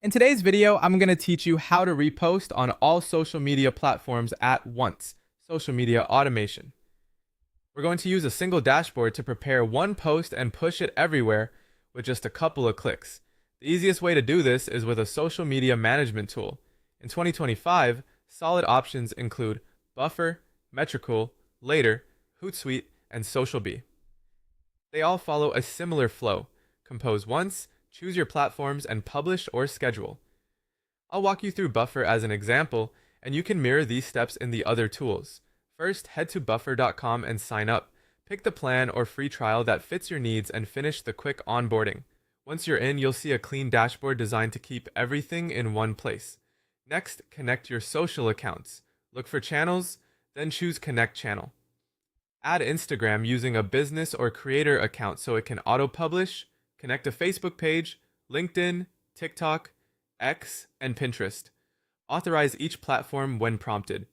In today's video, I'm going to teach you how to repost on all social media platforms at once, social media automation. We're going to use a single dashboard to prepare one post and push it everywhere with just a couple of clicks. The easiest way to do this is with a social media management tool. In 2025, solid options include Buffer, Metricool, Later, Hootsuite, and SocialBee. They all follow a similar flow. Compose once, choose your platforms, and publish or schedule. I'll walk you through Buffer as an example, and you can mirror these steps in the other tools. First, head to buffer.com and sign up. Pick the plan or free trial that fits your needs and finish the quick onboarding. Once you're in, you'll see a clean dashboard designed to keep everything in one place. Next, connect your social accounts. Look for channels, then choose Connect Channel. Add Instagram using a business or creator account so it can auto-publish. Connect a Facebook page, LinkedIn, TikTok, X, and Pinterest. Authorize each platform when prompted.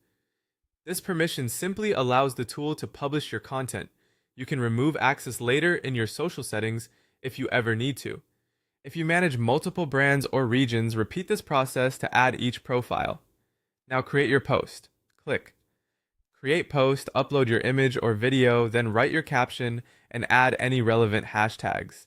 This permission simply allows the tool to publish your content. You can remove access later in your social settings if you ever need to. If you manage multiple brands or regions, repeat this process to add each profile. Now create your post. Click Create Post, upload your image or video, then write your caption and add any relevant hashtags.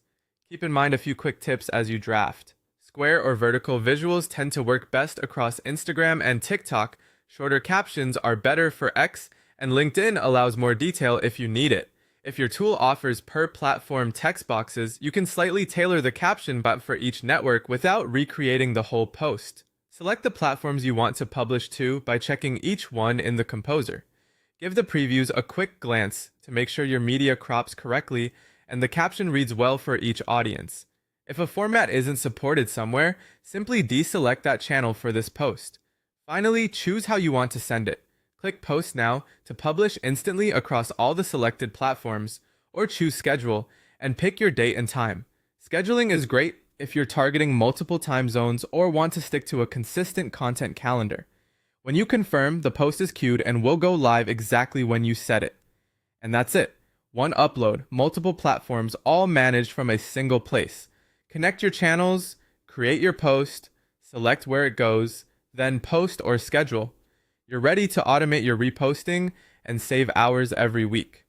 Keep in mind a few quick tips as you draft. Square or vertical visuals tend to work best across Instagram and TikTok. Shorter captions are better for X, and LinkedIn allows more detail if you need it. If your tool offers per platform text boxes, you can slightly tailor the caption but for each network without recreating the whole post. Select the platforms you want to publish to by checking each one in the composer. Give the previews a quick glance to make sure your media crops correctly and the caption reads well for each audience. If a format isn't supported somewhere, simply deselect that channel for this post. Finally, choose how you want to send it. Click Post Now to publish instantly across all the selected platforms, or choose Schedule and pick your date and time. Scheduling is great if you're targeting multiple time zones or want to stick to a consistent content calendar. When you confirm, the post is queued and will go live exactly when you set it. And that's it. One upload, multiple platforms, all managed from a single place. Connect your channels, create your post, select where it goes, then post or schedule. You're ready to automate your reposting and save hours every week.